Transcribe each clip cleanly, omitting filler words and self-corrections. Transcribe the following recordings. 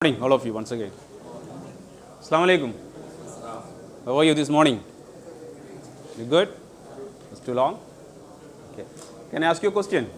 Morning, all of you, once again. Assalamu alaikum. How are you this morning? You good? It's too long? Okay. Can I ask you a question?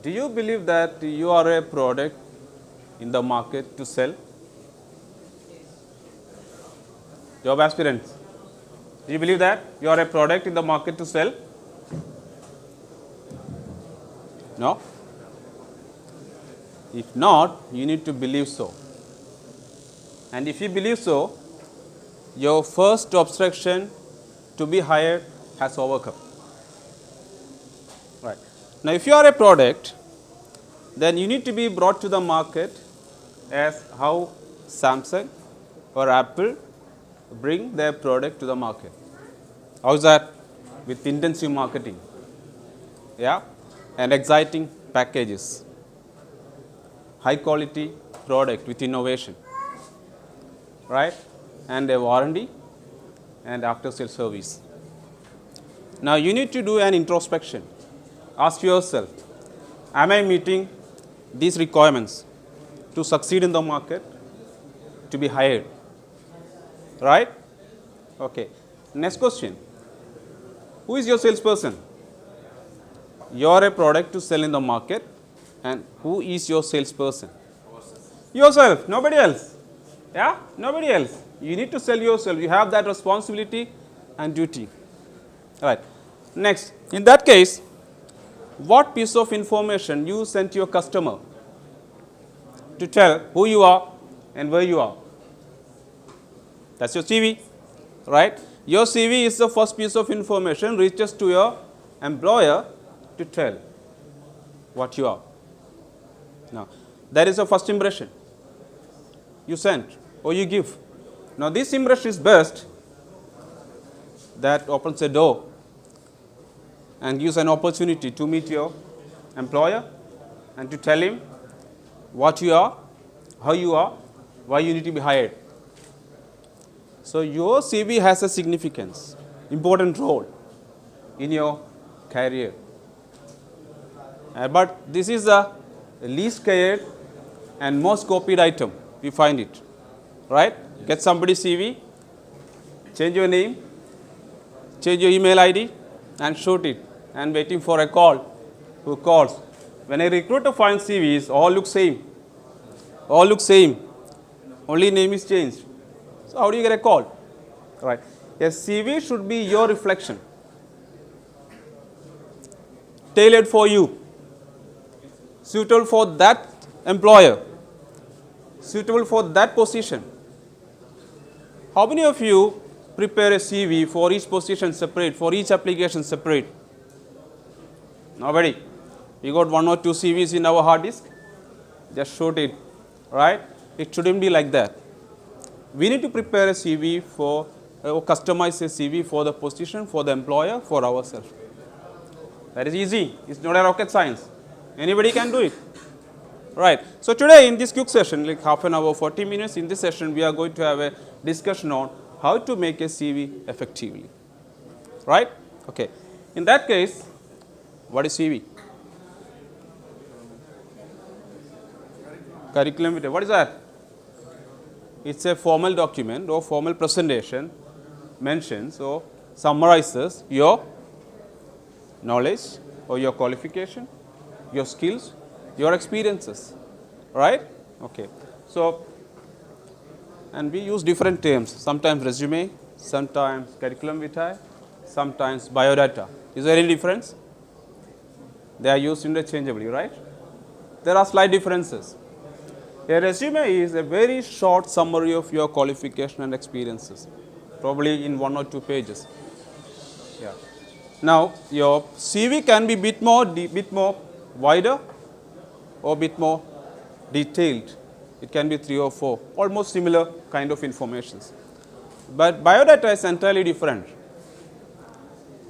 Do you believe that you are a product in the market to sell? Job aspirants. Do you believe that you are a product in the market to sell? No? If not, you need to believe so. And if you believe so, your first obstruction to be hired has overcome. Right. Now, if you are a product, then you need to be brought to the market as how Samsung or Apple bring their product to the market. How is that? With intensive marketing, yeah, and exciting packages. High quality product with innovation, right, and a warranty and after sales service. Now, you need to do an introspection. Ask yourself, am I meeting these requirements to succeed in the market, to be hired, right? Okay. Next question, who is your salesperson? You are a product to sell in the market. And who is your salesperson? Yourself, nobody else. Yeah, nobody else. You need to sell yourself. You have that responsibility and duty. All right. Next, in that case, what piece of information you send to your customer to tell who you are and where you are? That's your CV, right? Your CV is the first piece of information reaches to your employer to tell what you are. Now, that is the first impression you send or you give. Now, this impression is best that opens a door and gives an opportunity to meet your employer and to tell him what you are, how you are, why you need to be hired. So, your CV has a significance, important role in your career. But this is the least cared and most copied item, we find it, right? Get somebody's CV, change your name, change your email ID and shoot it and waiting for a call. Who calls? When a recruiter finds CVs, all look same, only name is changed. So, how do you get a call? Right. A CV should be your reflection, tailored for you, suitable for that employer, suitable for that position. How many of you prepare a CV for each position separate, for each application separate? Nobody. We got 1 or 2 CVs in our hard disk, just shoot it, right? It shouldn't be like that. We need to prepare a CV for, or customize a CV for the position, for the employer, for ourselves. That is easy. It's not a rocket science. Anybody can do it, right? So, today in this quick session, like half an hour, 40 minutes, in this session, we are going to have a discussion on how to make a CV effectively, right? Okay. In that case, what is CV? Curriculum vitae. What is that? It's a formal document or formal presentation, mentions or summarizes your knowledge or your qualification, your skills, your experiences, right? Okay. So, and we use different terms, sometimes resume, sometimes curriculum vitae, sometimes biodata. Is there any difference? They are used interchangeably, right? There are slight differences. A resume is a very short summary of your qualification and experiences, probably in 1 or 2 pages. Yeah. Now, your CV can be bit more wider or bit more detailed. It can be 3 or 4, almost similar kind of informations. But biodata is entirely different.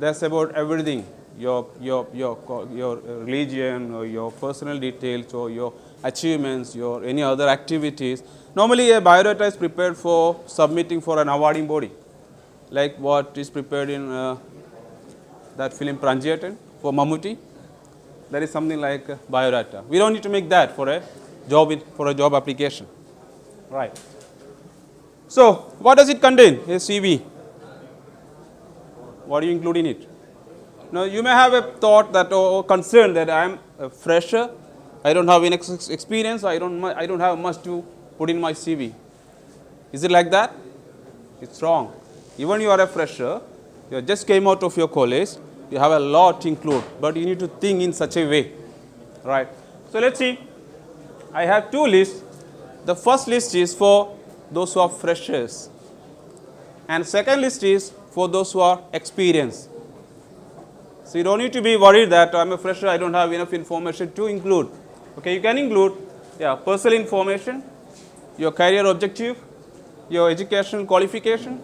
That's about everything, your religion or your personal details or your achievements, your any other activities. Normally, a biodata is prepared for submitting for an awarding body, like what is prepared in that film Pranjiyatan for Mammootty. That is something like biodata. We don't need to make that for a for a job application. Right. So, what does it contain? A CV. What do you include in it? Now, you may have a thought that or concern that I am a fresher, I don't have any experience, I don't have much to put in my CV. Is it like that? It's wrong. Even you are a fresher, you just came out of your college, you have a lot to include, but you need to think in such a way. Right. So, let us see. I have two lists. The first list is for those who are freshers, and second list is for those who are experienced. So, you don't need to be worried that I am a fresher, I don't have enough information to include. Okay, you can include personal information, your career objective, your educational qualification,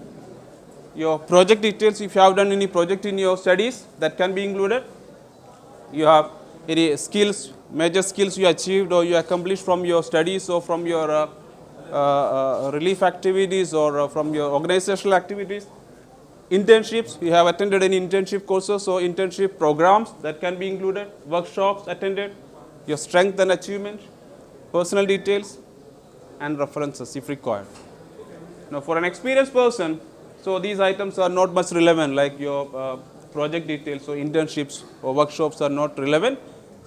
your project details if you have done any project in your studies, that can be included. You have any skills, major skills you achieved or you accomplished from your studies or from your relief activities or from your organizational activities. Internships, you have attended any internship courses or internship programs, that can be included. Workshops attended, your strength and achievement, personal details, and references if required. Now, for an experienced person, so these items are not much relevant, like your project details or internships or workshops are not relevant.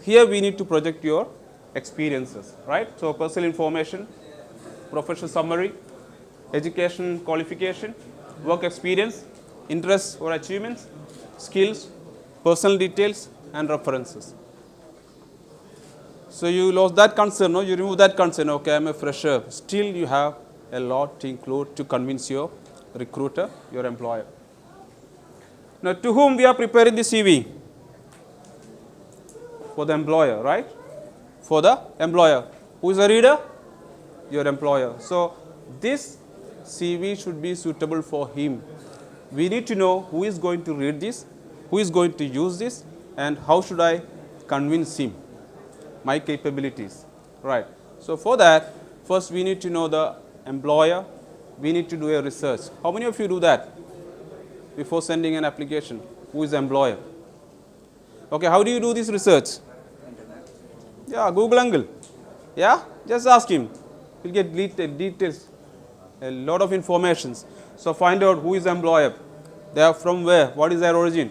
Here we need to project your experiences, right? So, personal information, professional summary, education qualification, work experience, interests or achievements, skills, personal details, and references. So, you lost that concern, no? You remove that concern, okay, I am a fresher. Still you have a lot to include to convince your recruiter, your employer. Now, to whom we are preparing the CV? For the employer, right? For the employer. Who is the reader? Your employer. So, this CV should be suitable for him. We need to know who is going to read this, who is going to use this, and how should I convince him, my capabilities, right. So, for that, first we need to know the employer, we need to do a research. How many of you do that before sending an application? Who is the employer? Okay, how do you do this research? Yeah, Google Angle. Yeah, just ask him. You'll get details, a lot of informations. So, find out who is the employer, they are from where, what is their origin,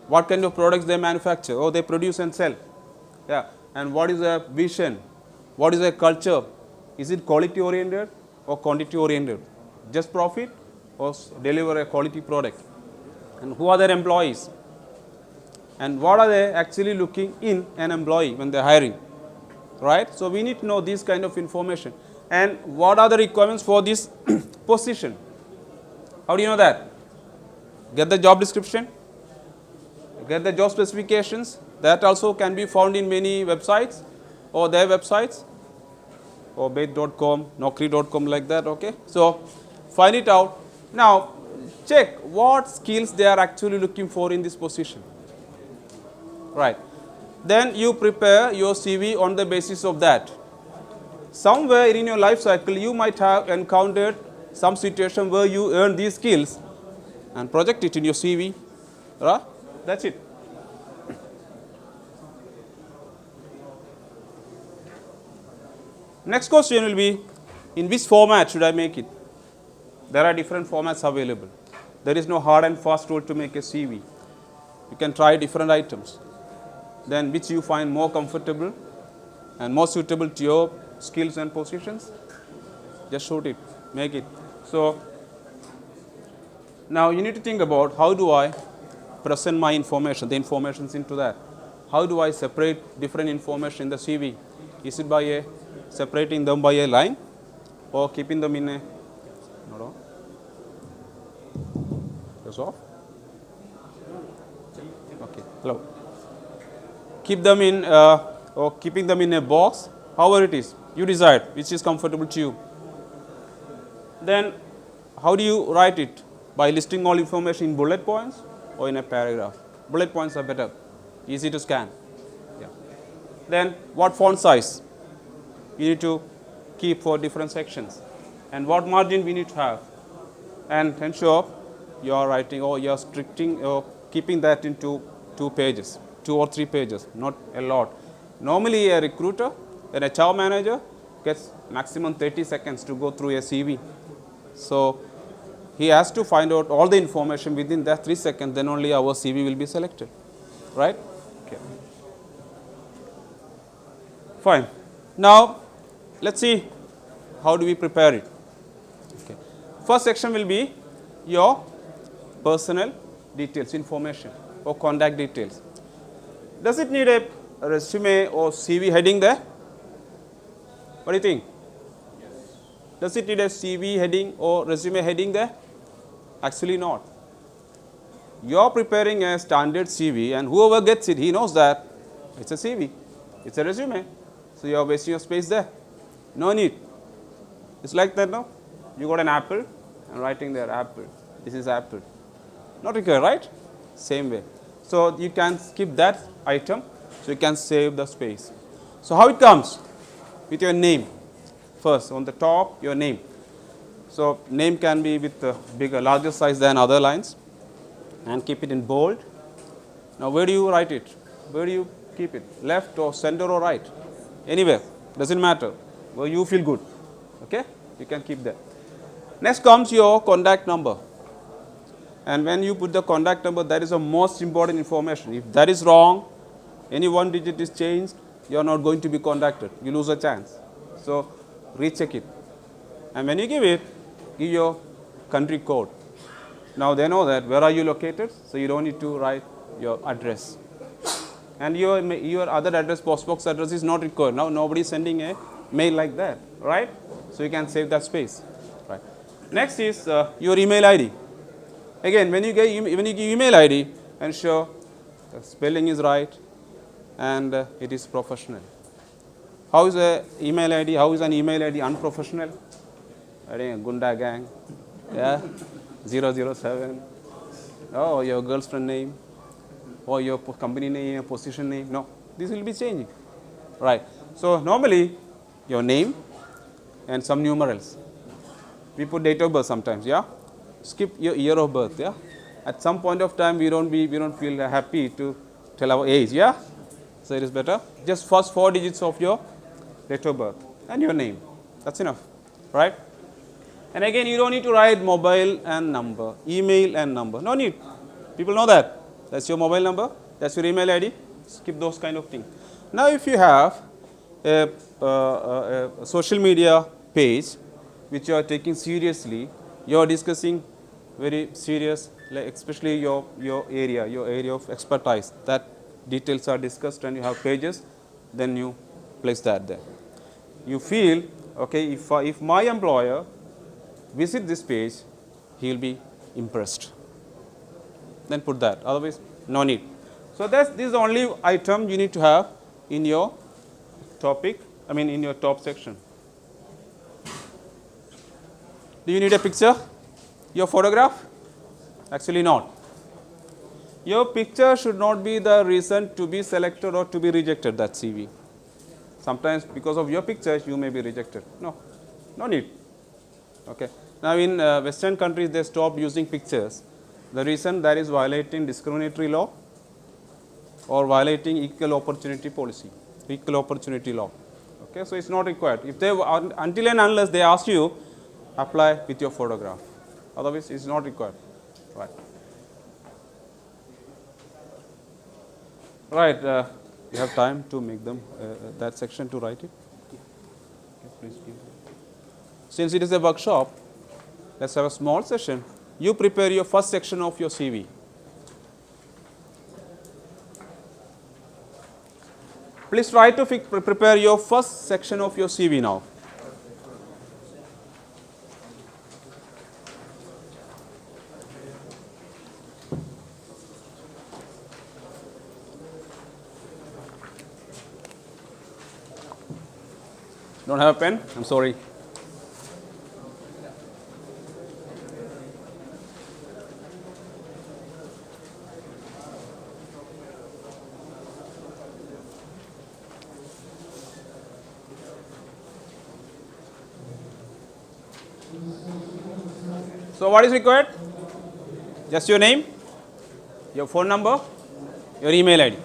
what kind of products they manufacture or they produce and sell, yeah, and what is their vision, what is their culture, is it quality oriented or quantity oriented, just profit or deliver a quality product, and who are their employees, and what are they actually looking in an employee when they are hiring, right. So, we need to know this kind of information, and what are the requirements for this position. How do you know that? Get the job description, get the job specifications, that also can be found in many websites or their websites or bait.com, naukri.com, like that, okay. So, find it out. Now, check what skills they are actually looking for in this position, right. Then you prepare your CV on the basis of that. Somewhere in your life cycle, you might have encountered some situation where you earn these skills and project it in your CV, right? That's it. Next question will be, in which format should I make it? There are different formats available. There is no hard and fast rule to make a CV. You can try different items, then which you find more comfortable and more suitable to your skills and positions, just shoot it, make it. So, now you need to think about, how do I present my information, the informations into that. How do I separate different information in the CV? Is it by separating them by a line or keeping them in a, no, that's off? Okay, hello. Keep them in or keeping them in a box, however it is, you decide which is comfortable to you. Then how do you write it? By listing all information in bullet points or in a paragraph. Bullet points are better, easy to scan. Yeah. Then what font size you need to keep for different sections, and what margin we need to have, and ensure you are writing or you are restricting or keeping that into 2 pages, 2 or 3 pages, not a lot. Normally a recruiter An HR manager gets maximum 30 seconds to go through a CV. So he has to find out all the information within that 3 seconds, then only our CV will be selected. Right? Okay. Fine. Now, let's see how do we prepare it. Okay. First section will be your personal details, information or contact details. Does it need a resume or CV heading there? What do you think? Yes. Does it need a CV heading or resume heading there? Actually not. You are preparing a standard CV and whoever gets it, he knows that it's a CV, it's a resume. So you are wasting your space there. No need. It's like that now. You got an apple and writing there apple. This is apple. Not required, right? Same way. So you can skip that item, so you can save the space. So how it comes? With your name. First, on the top, your name. So name can be with bigger, larger size than other lines, and keep it in bold. Now where do you write it? Where do you keep it? Left or center or right? Anywhere. Doesn't matter. Where you feel good. Okay? You can keep that. Next comes your contact number. And when you put the contact number, that is the most important information. If that is wrong, any one digit is changed, you are not going to be contacted. You lose a chance. So recheck it. And when you give it, give your country code. Now they know that where are you located, so you don't need to write your address. And your other address, postbox address is not required. Now nobody is sending a mail like that, right? So you can save that space. Right. Next is your email ID. Again, when you give email ID, ensure the spelling is right and it is professional. How is an email ID? How is an email ID unprofessional? I think Gunda gang, yeah, 007. Oh, your girlfriend name, or your company name, position name. No, this will be changing, right? So normally, your name and some numerals. We put date of birth sometimes, yeah. Skip your year of birth, yeah. At some point of time, we don't feel happy to tell our age, yeah. So it is better. Just first 4 digits of your date of birth and your name. That's enough, right? And again, you don't need to write mobile and number, email and number. No need. People know that. That's your mobile number. That's your email ID. Skip those kind of things. Now, if you have a social media page which you are taking seriously, you are discussing very serious, like especially your area of expertise. That details are discussed and you have pages, then you place that there. You feel, okay, if my employer visit this page, he will be impressed. Then put that. Otherwise, no need. So this is the only item you need to have in your topic. In your top section. Do you need a picture? Your photograph? Actually not. Your picture should not be the reason to be selected or to be rejected, that CV. Sometimes because of your pictures, you may be rejected. No need. Okay. Now in Western countries, they stopped using pictures. The reason that is violating discriminatory law or violating equal opportunity policy, equal opportunity law. Okay. So it's not required. If they until and unless they ask you, apply with your photograph. Otherwise, it's not required. Right. Right. You have time to make them that section to write it. Okay, please give. Since it is a workshop, let's have a small session. You prepare your first section of your CV. Please try to prepare your first section of your CV now. Don't have a pen? I'm sorry. So what is required? Just your name, your phone number, your email ID.